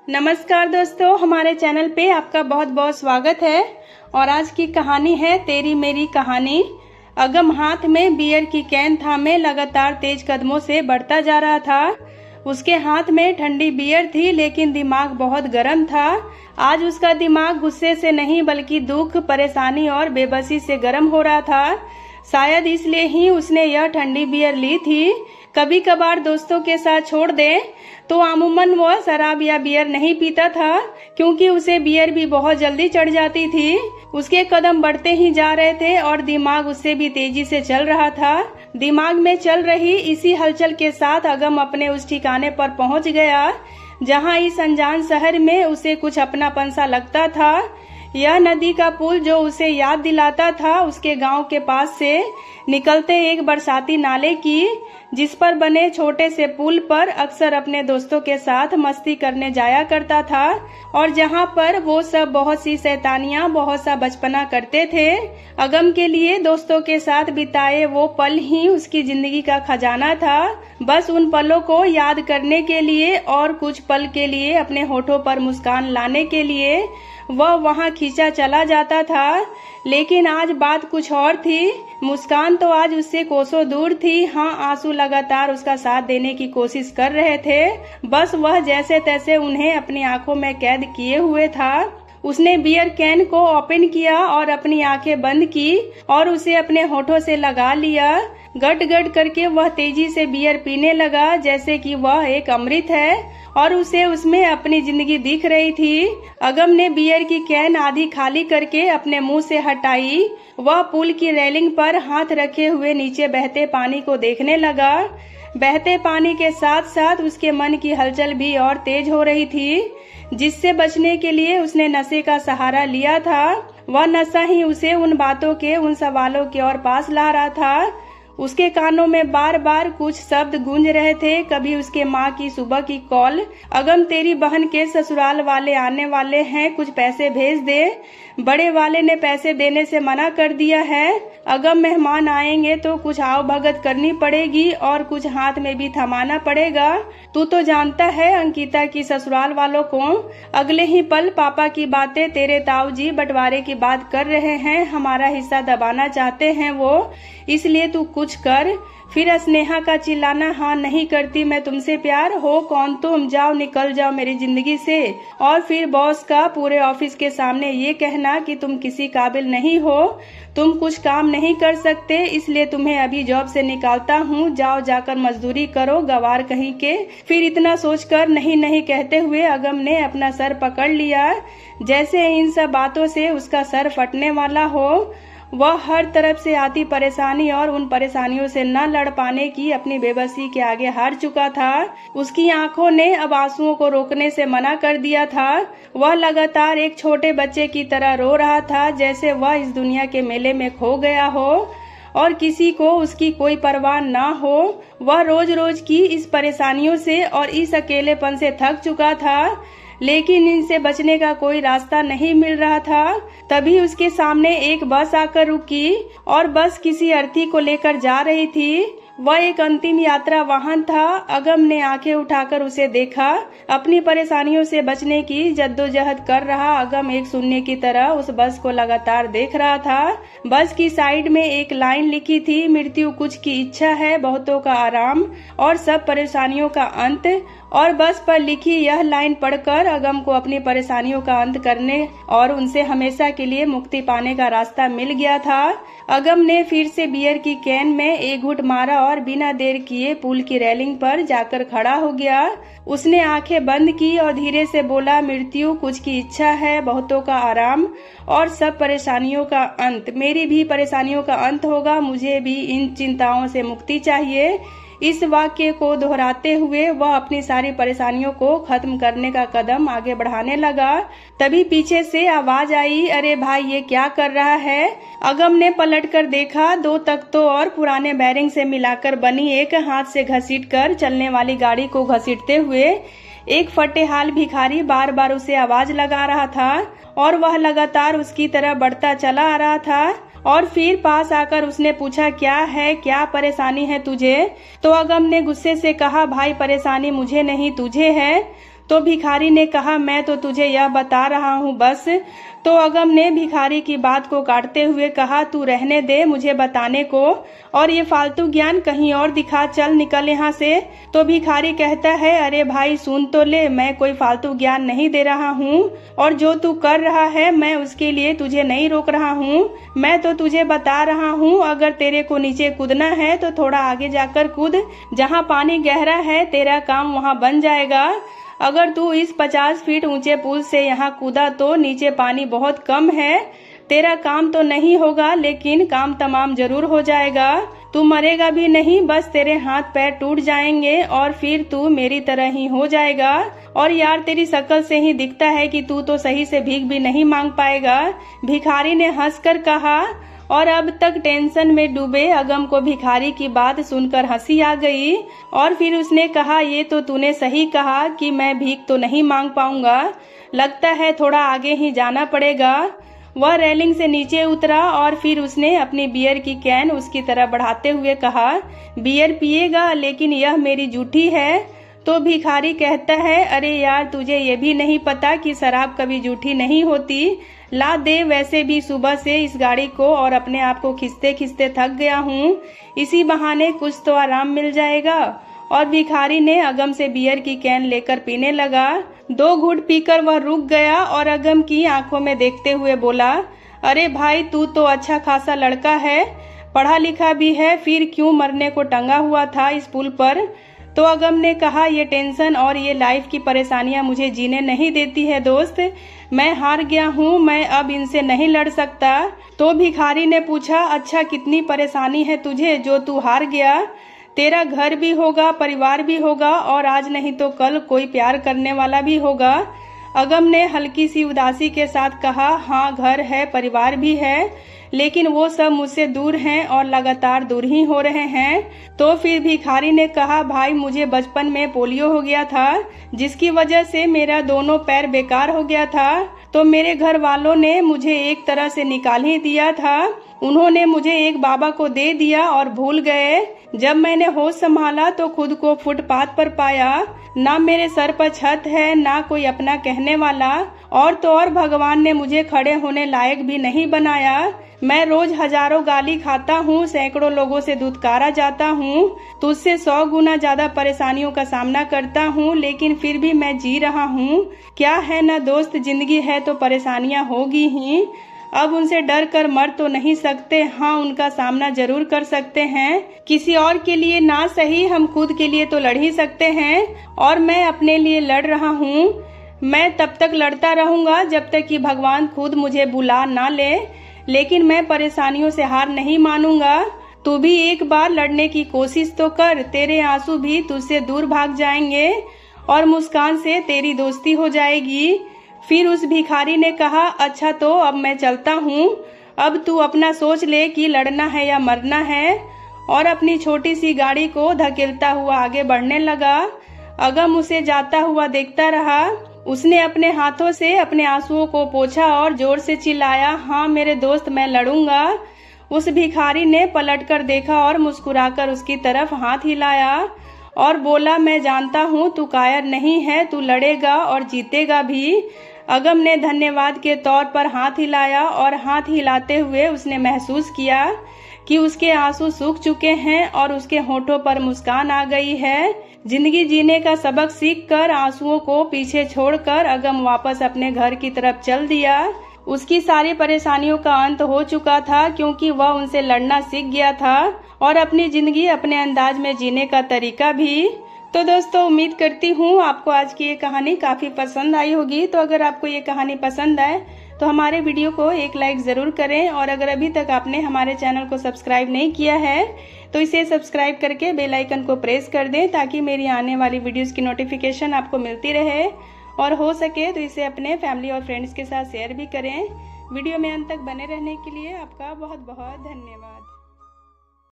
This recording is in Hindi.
नमस्कार दोस्तों, हमारे चैनल पे आपका बहुत बहुत स्वागत है। और आज की कहानी है तेरी मेरी कहानी। अगम हाथ में बियर की कैन थामे लगातार तेज कदमों से बढ़ता जा रहा था। उसके हाथ में ठंडी बियर थी, लेकिन दिमाग बहुत गर्म था। आज उसका दिमाग गुस्से से नहीं बल्कि दुख, परेशानी और बेबसी से गर्म हो रहा था। शायद इसलिए ही उसने यह ठंडी बियर ली थी। कभी कभार दोस्तों के साथ छोड़ दे तो अमूमन वह शराब या बियर नहीं पीता था, क्योंकि उसे बियर भी बहुत जल्दी चढ़ जाती थी। उसके कदम बढ़ते ही जा रहे थे और दिमाग उससे भी तेजी से चल रहा था। दिमाग में चल रही इसी हलचल के साथ अगम अपने उस ठिकाने पर पहुंच गया जहां इस अनजान शहर में उसे कुछ अपनापन सा लगता था। यह नदी का पुल जो उसे याद दिलाता था उसके गांव के पास से निकलते एक बरसाती नाले की, जिस पर बने छोटे से पुल पर अक्सर अपने दोस्तों के साथ मस्ती करने जाया करता था और जहां पर वो सब बहुत सी शैतानियां, बहुत सा बचपना करते थे। अगम के लिए दोस्तों के साथ बिताए वो पल ही उसकी जिंदगी का खजाना था। बस उन पलों को याद करने के लिए और कुछ पल के लिए अपने होठों पर मुस्कान लाने के लिए वह वहां खींचा चला जाता था। लेकिन आज बात कुछ और थी। मुस्कान तो आज उससे कोसों दूर थी। हाँ, आंसू लगातार उसका साथ देने की कोशिश कर रहे थे। बस वह जैसे तैसे उन्हें अपनी आंखों में कैद किए हुए था। उसने बियर कैन को ओपन किया और अपनी आंखें बंद की और उसे अपने होठों से लगा लिया। गट गट करके वह तेजी से बियर पीने लगा, जैसे कि वह एक अमृत है और उसे उसमें अपनी जिंदगी दिख रही थी। अगम ने बियर की कैन आधी खाली करके अपने मुंह से हटाई। वह पुल की रेलिंग पर हाथ रखे हुए नीचे बहते पानी को देखने लगा। बहते पानी के साथ साथ उसके मन की हलचल भी और तेज हो रही थी। जिससे बचने के लिए उसने नशे का सहारा लिया था। वह नशा ही उसे उन बातों के, उन सवालों के और पास ला रहा था। उसके कानों में बार बार कुछ शब्द गूंज रहे थे। कभी उसके माँ की सुबह की कॉल, अगम तेरी बहन के ससुराल वाले आने वाले हैं, कुछ पैसे भेज दे। बड़े वाले ने पैसे देने से मना कर दिया है। अगम मेहमान आएंगे तो कुछ आओ भगत करनी पड़ेगी और कुछ हाथ में भी थमाना पड़ेगा। तू तो जानता है अंकिता की ससुराल वालों को। अगले ही पल पापा की बातें, तेरे ताऊ जी बंटवारे की बात कर रहे हैं, हमारा हिस्सा दबाना चाहते हैं वो, इसलिए तू कुछ कर। फिर स्नेहा का चिल्लाना, हाँ नहीं करती मैं तुमसे प्यार, हो कौन तुम, जाओ निकल जाओ मेरी जिंदगी से। और फिर बॉस का पूरे ऑफिस के सामने ये कहना कि तुम किसी काबिल नहीं हो, तुम कुछ काम नहीं कर सकते, इसलिए तुम्हें अभी जॉब से निकालता हूँ, जाओ जाकर मजदूरी करो, गवार कहीं के। फिर इतना सोचकर नहीं नहीं कहते हुए अगम ने अपना सर पकड़ लिया, जैसे इन सब बातों से उसका सर फटने वाला हो। वह हर तरफ से आती परेशानी और उन परेशानियों से न लड़ पाने की अपनी बेबसी के आगे हार चुका था। उसकी आंखों ने अब आंसुओं को रोकने से मना कर दिया था। वह लगातार एक छोटे बच्चे की तरह रो रहा था, जैसे वह इस दुनिया के मेले में खो गया हो और किसी को उसकी कोई परवाह ना हो। वह रोज रोज की इस परेशानियों से और इस अकेलेपन से थक चुका था, लेकिन इनसे बचने का कोई रास्ता नहीं मिल रहा था। तभी उसके सामने एक बस आकर रुकी और बस किसी अर्थी को लेकर जा रही थी। वह एक अंतिम यात्रा वाहन था। अगम ने आंखें उठाकर उसे देखा। अपनी परेशानियों से बचने की जद्दोजहद कर रहा अगम एक शून्य की तरह उस बस को लगातार देख रहा था। बस की साइड में एक लाइन लिखी थी, मृत्यु कुछ की इच्छा है, बहुतों का आराम और सब परेशानियों का अंत। और बस पर लिखी यह लाइन पढ़कर अगम को अपनी परेशानियों का अंत करने और उनसे हमेशा के लिए मुक्ति पाने का रास्ता मिल गया था। अगम ने फिर से बियर की कैन में एक घूंट मारा और बिना देर किए पुल की रेलिंग पर जाकर खड़ा हो गया। उसने आंखें बंद की और धीरे से बोला, मृत्यु कुछ की इच्छा है, बहुतों का आराम और सब परेशानियों का अंत। मेरी भी परेशानियों का अंत होगा, मुझे भी इन चिंताओं से मुक्ति चाहिए। इस वाक्य को दोहराते हुए वह अपनी सारी परेशानियों को खत्म करने का कदम आगे बढ़ाने लगा। तभी पीछे से आवाज आई, अरे भाई ये क्या कर रहा है। अगम ने पलटकर देखा। दो तख्तों और पुराने बैरिंग से मिलाकर बनी एक हाथ से घसीटकर चलने वाली गाड़ी को घसीटते हुए एक फटेहाल भिखारी बार बार उसे आवाज लगा रहा था और वह लगातार उसकी तरफ बढ़ता चला आ रहा था। और फिर पास आकर उसने पूछा, क्या है, क्या परेशानी है तुझे। तो अगम ने गुस्से से कहा, भाई परेशानी मुझे नहीं तुझे है। तो भिखारी ने कहा, मैं तो तुझे यह बता रहा हूँ बस। तो अगम ने भिखारी की बात को काटते हुए कहा, तू रहने दे मुझे बताने को, और ये फालतू ज्ञान कहीं और दिखा, चल निकल यहाँ से। तो भिखारी कहता है, अरे भाई सुन तो ले, मैं कोई फालतू ज्ञान नहीं दे रहा हूँ, और जो तू कर रहा है मैं उसके लिए तुझे नहीं रोक रहा हूँ। मैं तो तुझे बता रहा हूँ, अगर तेरे को नीचे कूदना है तो थोड़ा आगे जाकर कूद, जहाँ पानी गहरा है तेरा काम वहाँ बन जाएगा। अगर तू इस 50 फीट ऊंचे पुल से यहाँ कूदा तो नीचे पानी बहुत कम है, तेरा काम तो नहीं होगा लेकिन काम तमाम जरूर हो जाएगा। तू मरेगा भी नहीं, बस तेरे हाथ पैर टूट जाएंगे और फिर तू मेरी तरह ही हो जाएगा। और यार तेरी शक्ल से ही दिखता है कि तू तो सही से भीख भी नहीं मांग पाएगा। भिखारी ने हंसकर कहा, और अब तक टेंशन में डूबे अगम को भिखारी की बात सुनकर हंसी आ गई, और फिर उसने कहा, ये तो तूने सही कहा कि मैं भीख तो नहीं मांग पाऊंगा, लगता है थोड़ा आगे ही जाना पड़ेगा। वह रेलिंग से नीचे उतरा और फिर उसने अपनी बियर की कैन उसकी तरफ बढ़ाते हुए कहा, बियर पिएगा लेकिन यह मेरी जूठी है। तो भिखारी कहता है, अरे यार तुझे ये भी नहीं पता कि शराब कभी जूठी नहीं होती, ला दे, वैसे भी सुबह से इस गाड़ी को और अपने आप को खींचते खींचते थक गया हूँ, इसी बहाने कुछ तो आराम मिल जाएगा। और भिखारी ने अगम से बियर की कैन लेकर पीने लगा। 2 घूंट पीकर वह रुक गया और अगम की आंखों में देखते हुए बोला, अरे भाई तू तो अच्छा खासा लड़का है, पढ़ा लिखा भी है, फिर क्यों मरने को टंगा हुआ था इस पुल पर। तो अगम ने कहा, ये टेंशन और ये लाइफ की परेशानियां मुझे जीने नहीं देती है दोस्त, मैं हार गया हूँ, मैं अब इनसे नहीं लड़ सकता। तो भिखारी ने पूछा, अच्छा कितनी परेशानी है तुझे जो तू हार गया, तेरा घर भी होगा, परिवार भी होगा, और आज नहीं तो कल कोई प्यार करने वाला भी होगा। अगम ने हल्की सी उदासी के साथ कहा, हाँ घर है, परिवार भी है, लेकिन वो सब मुझसे दूर हैं और लगातार दूर ही हो रहे हैं। तो फिर भिखारी ने कहा, भाई मुझे बचपन में पोलियो हो गया था, जिसकी वजह से मेरा दोनों पैर बेकार हो गया था, तो मेरे घर वालों ने मुझे एक तरह से निकाल ही दिया था, उन्होंने मुझे एक बाबा को दे दिया और भूल गए। जब मैंने होश संभाला तो खुद को फुटपाथ पर पाया, ना मेरे सर पर छत है, ना कोई अपना कहने वाला, और तो और भगवान ने मुझे खड़े होने लायक भी नहीं बनाया। मैं रोज हजारों गाली खाता हूँ, सैकड़ों लोगों से धुतकारा जाता हूँ, तुझसे 100 गुना ज्यादा परेशानियों का सामना करता हूँ, लेकिन फिर भी मैं जी रहा हूँ। क्या है ना दोस्त, जिंदगी है तो परेशानियाँ होगी ही। अब उनसे डर कर मर तो नहीं सकते, हाँ उनका सामना जरूर कर सकते हैं, किसी और के लिए ना सही हम खुद के लिए तो लड़ ही सकते हैं, और मैं अपने लिए लड़ रहा हूँ। मैं तब तक लड़ता रहूंगा जब तक कि भगवान खुद मुझे बुला ना ले, लेकिन मैं परेशानियों से हार नहीं मानूंगा। तू भी एक बार लड़ने की कोशिश तो कर, तेरे आंसू भी तुझसे दूर भाग जाएंगे और मुस्कान से तेरी दोस्ती हो जाएगी। फिर उस भिखारी ने कहा, अच्छा तो अब मैं चलता हूँ, अब तू अपना सोच ले कि लड़ना है या मरना है, और अपनी छोटी सी गाड़ी को धकेलता हुआ आगे बढ़ने लगा। अगम उसे जाता हुआ देखता रहा। उसने अपने हाथों से अपने आंसुओं को पोंछा और जोर से चिल्लाया, हाँ मेरे दोस्त मैं लड़ूंगा। उस भिखारी ने पलटकर देखा और मुस्कुराकर उसकी तरफ हाथ हिलाया और बोला, मैं जानता हूँ तू कायर नहीं है, तू लड़ेगा और जीतेगा भी। अगम ने धन्यवाद के तौर पर हाथ हिलाया और हाथ हिलाते हुए उसने महसूस किया कि उसके आंसू सूख चुके हैं और उसके होठों पर मुस्कान आ गई है। जिंदगी जीने का सबक सीखकर आंसुओं को पीछे छोड़कर अगम वापस अपने घर की तरफ चल दिया। उसकी सारी परेशानियों का अंत हो चुका था, क्योंकि वह उनसे लड़ना सीख गया था और अपनी जिंदगी अपने अंदाज में जीने का तरीका भी। तो दोस्तों, उम्मीद करती हूँ आपको आज की ये कहानी काफी पसंद आई होगी। तो अगर आपको ये कहानी पसंद आए तो हमारे वीडियो को एक लाइक जरूर करें, और अगर अभी तक आपने हमारे चैनल को सब्सक्राइब नहीं किया है तो इसे सब्सक्राइब करके बेल आइकन को प्रेस कर दें, ताकि मेरी आने वाली वीडियोस की नोटिफिकेशन आपको मिलती रहे, और हो सके तो इसे अपने फैमिली और फ्रेंड्स के साथ शेयर भी करें। वीडियो में अंत तक बने रहने के लिए आपका बहुत बहुत धन्यवाद।